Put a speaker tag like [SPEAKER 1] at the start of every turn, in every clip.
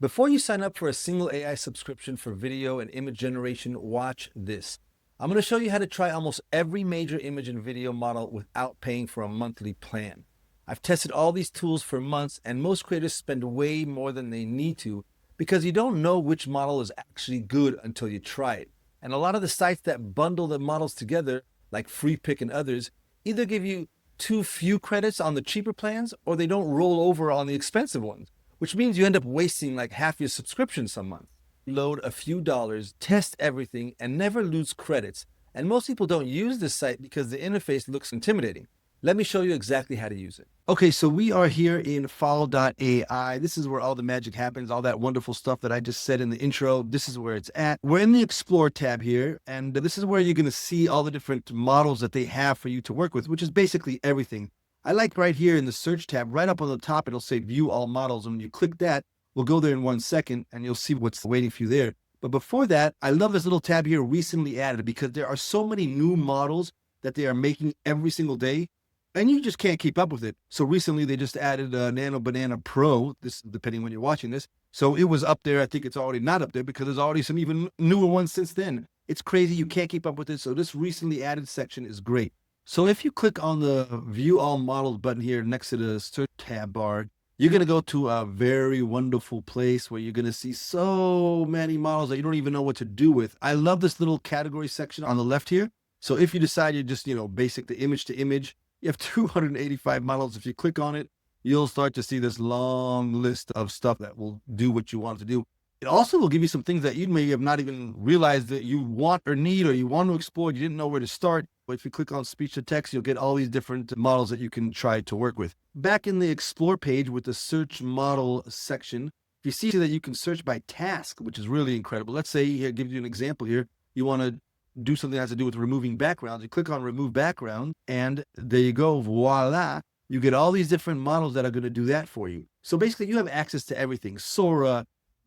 [SPEAKER 1] Before you sign up for a single AI subscription for video and image generation, watch this. I'm going to show you how to try almost every major image and video model without paying for a monthly plan. I've tested all these tools for months, and most creators spend way more than they need to because you don't know which model is actually good until you try it. And a lot of the sites that bundle the models together, like FreePic and others, either give you too few credits on the cheaper plans or they don't roll over on the expensive ones, which means you end up wasting like half your subscription some month. Load a few dollars, test everything, and never lose credits. And most people don't use this site because the interface looks intimidating. Let me show you exactly how to use it. Okay, so we are here in Fal.ai. This is where all the magic happens, all that wonderful stuff that I just said in the intro. This is where it's at. We're in the Explore tab here, and this is where you're going to see all the different models that they have for you to work with, which is basically everything. I like right here in the search tab, right up on the top, it'll say view all models. And when you click that, we'll go there in 1 second and you'll see what's waiting for you there. But before that, I love this little tab here recently added because there are so many new models that they are making every single day and you just can't keep up with it. So recently they just added NanoBanana Pro, this depending when you're watching this. So it was up there. I think it's already not up there because there's already some even newer ones since then. It's crazy. You can't keep up with it. So this recently added section is great. So if you click on the view all models button here next to the search tab bar, you're going to go to a very wonderful place where you're going to see so many models that you don't even know what to do with. I love this little category section on the left here. So if you decide you just, basic the image to image, you have 285 models. If you click on it, you'll start to see this long list of stuff that will do what you want to do. It also will give you some things that you may have not even realized that you want or need, or you want to explore. You didn't know where to start. But if you click on speech to text, you'll get all these different models that you can try to work with. Back in the explore page with the search model section, you see that you can search by task, which is really incredible. Let's say here, give you an example here. You want to do something that has to do with removing backgrounds. You click on remove background and there you go. Voila. You get all these different models that are going to do that for you. So basically you have access to everything. Sora,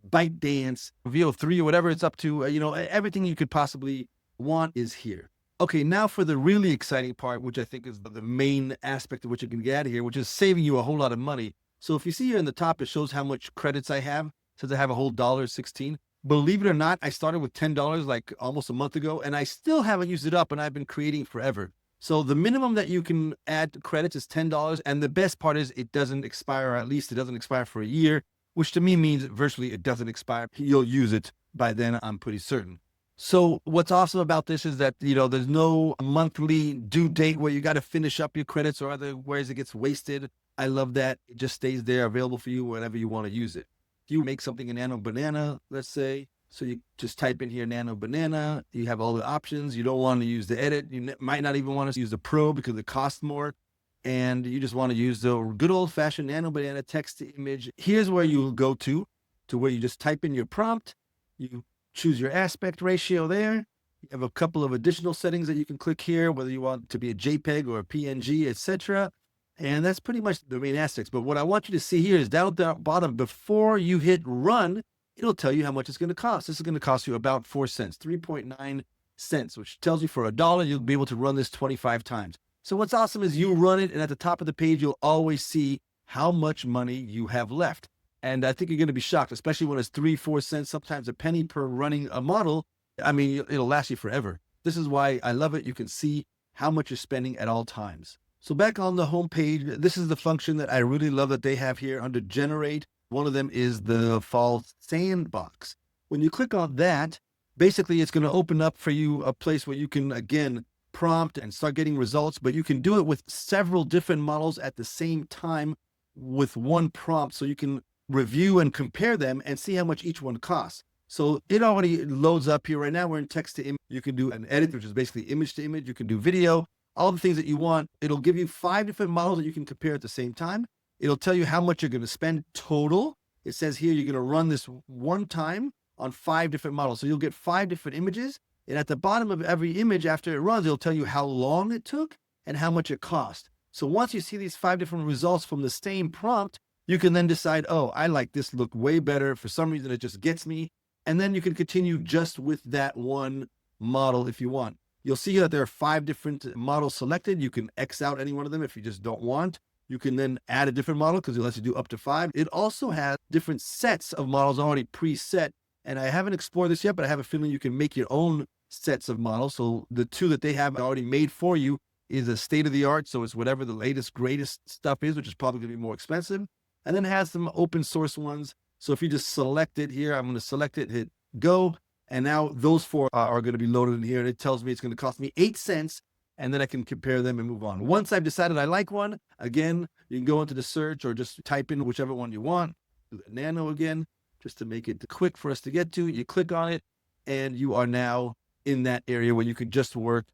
[SPEAKER 1] ByteDance, Veo3, or whatever it's up to, everything you could possibly want is here. Okay, now for the really exciting part, which I think is the main aspect of what you can get out of here, which is saving you a whole lot of money. So if you see here in the top, it shows how much credits I have. It says I have a whole $1.16. Believe it or not, I started with $10 like almost a month ago, and I still haven't used it up, and I've been creating forever. So the minimum that you can add credits is $10, and the best part is it doesn't expire, or at least it doesn't expire for a year, which to me means virtually it doesn't expire. You'll use it by then, I'm pretty certain. So what's awesome about this is that, there's no monthly due date where you got to finish up your credits or otherwise it gets wasted. I love that. It just stays there available for you whenever you want to use it. If you make something in NanoBanana, let's say, so you just type in here NanoBanana, you have all the options. You don't want to use the edit. You might not even want to use the Pro because it costs more. And you just want to use the good old fashioned NanoBanana text to image. Here's where you go to where you just type in your prompt. You choose your aspect ratio there. You have a couple of additional settings that you can click here, whether you want it to be a JPEG or a PNG, etc. And that's pretty much the main aspects. But what I want you to see here is down at the bottom, before you hit run, it'll tell you how much it's going to cost. This is going to cost you about 4 cents, 3.9 cents, which tells you for $1, you'll be able to run this 25 times. So what's awesome is you run it, and at the top of the page, you'll always see how much money you have left. And I think you're going to be shocked, especially when it's 3-4 cents, sometimes a penny per running a model. I mean, it'll last you forever. This is why I love it. You can see how much you're spending at all times. So back on the home page, this is the function that I really love that they have here under generate. One of them is the Fal Sandbox. When you click on that, basically it's going to open up for you a place where you can, again, prompt and start getting results, but you can do it with several different models at the same time with one prompt. So you can review and compare them and see how much each one costs. So it already loads up here. Right now we're in text to image. You can do an edit, which is basically image to image. You can do video, all the things that you want. It'll give you 5 different models that you can compare at the same time. It'll tell you how much you're going to spend total. It says here you're going to run this one time on 5 different models. So you'll get 5 different images. And at the bottom of every image after it runs, it'll tell you how long it took and how much it cost. So once you see these 5 different results from the same prompt, you can then decide, oh, I like this look way better. For some reason, it just gets me. And then you can continue just with that one model if you want. You'll see that there are 5 different models selected. You can X out any one of them if you just don't want. You can then add a different model because it lets you do up to 5. It also has different sets of models already preset. And I haven't explored this yet, but I have a feeling you can make your own sets of models. So the 2 that they have already made for you is a state of the art. So it's whatever the latest, greatest stuff is, which is probably going to be more expensive. And then it has some open source ones. So if you just select it here, I'm going to select it, hit go. And now those 4 are going to be loaded in here. And it tells me it's going to cost me 8 cents. And then I can compare them and move on. Once I've decided I like one, again, you can go into the search or just type in whichever one you want. Do the Nano again, just to make it quick for us to get to. You click on it, and you are now in that area where you could just work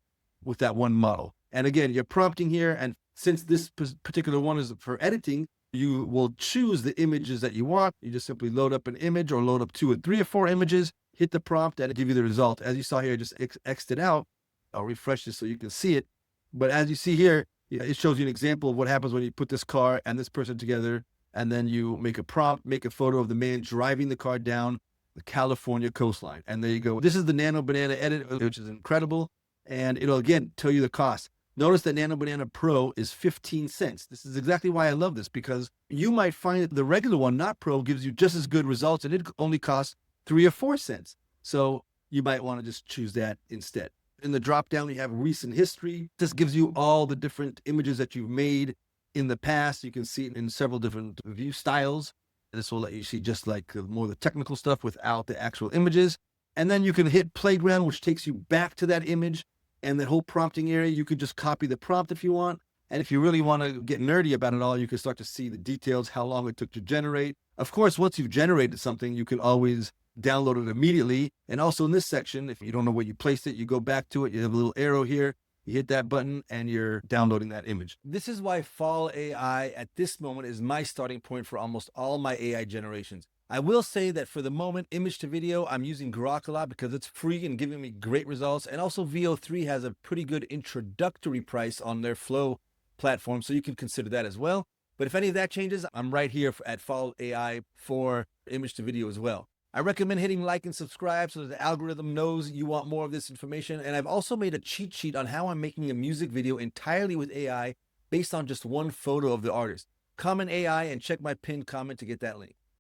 [SPEAKER 1] with that one model. And again, you're prompting here. And since this particular one is for editing, you will choose the images that you want. You just simply load up an image or load up 2 or 3 or 4 images, hit the prompt, and it'll give you the result. As you saw here, I just X'd it out. I'll refresh this so you can see it. But as you see here, it shows you an example of what happens when you put this car and this person together, and then you make a prompt, make a photo of the man driving the car down the California coastline. And there you go. This is the NanoBanana edit, which is incredible. And it'll, again, tell you the cost. Notice that NanoBanana Pro is 15 cents. This is exactly why I love this, because you might find that the regular one, not Pro, gives you just as good results, and it only costs 3 or 4 cents. So you might want to just choose that instead. In the drop down, you have recent history. This gives you all the different images that you've made in the past. You can see it in several different view styles. This will let you see just like more the technical stuff without the actual images. And then you can hit playground, which takes you back to that image. And the whole prompting area, you could just copy the prompt if you want. And if you really want to get nerdy about it all, you can start to see the details, how long it took to generate. Of course, once you've generated something, you can always download it immediately. And also in this section, if you don't know where you placed it, you go back to it. You have a little arrow here. You hit that button and you're downloading that image. This is why Fal.ai at this moment is my starting point for almost all my AI generations. I will say that for the moment, image to video, I'm using Grok a lot because it's free and giving me great results. And also Veo3 has a pretty good introductory price on their Flow platform, so you can consider that as well. But if any of that changes, I'm right here at Fal.ai for image to video as well. I recommend hitting like and subscribe so that the algorithm knows you want more of this information. And I've also made a cheat sheet on how I'm making a music video entirely with AI based on just one photo of the artist. Comment AI and check my pinned comment to get that link.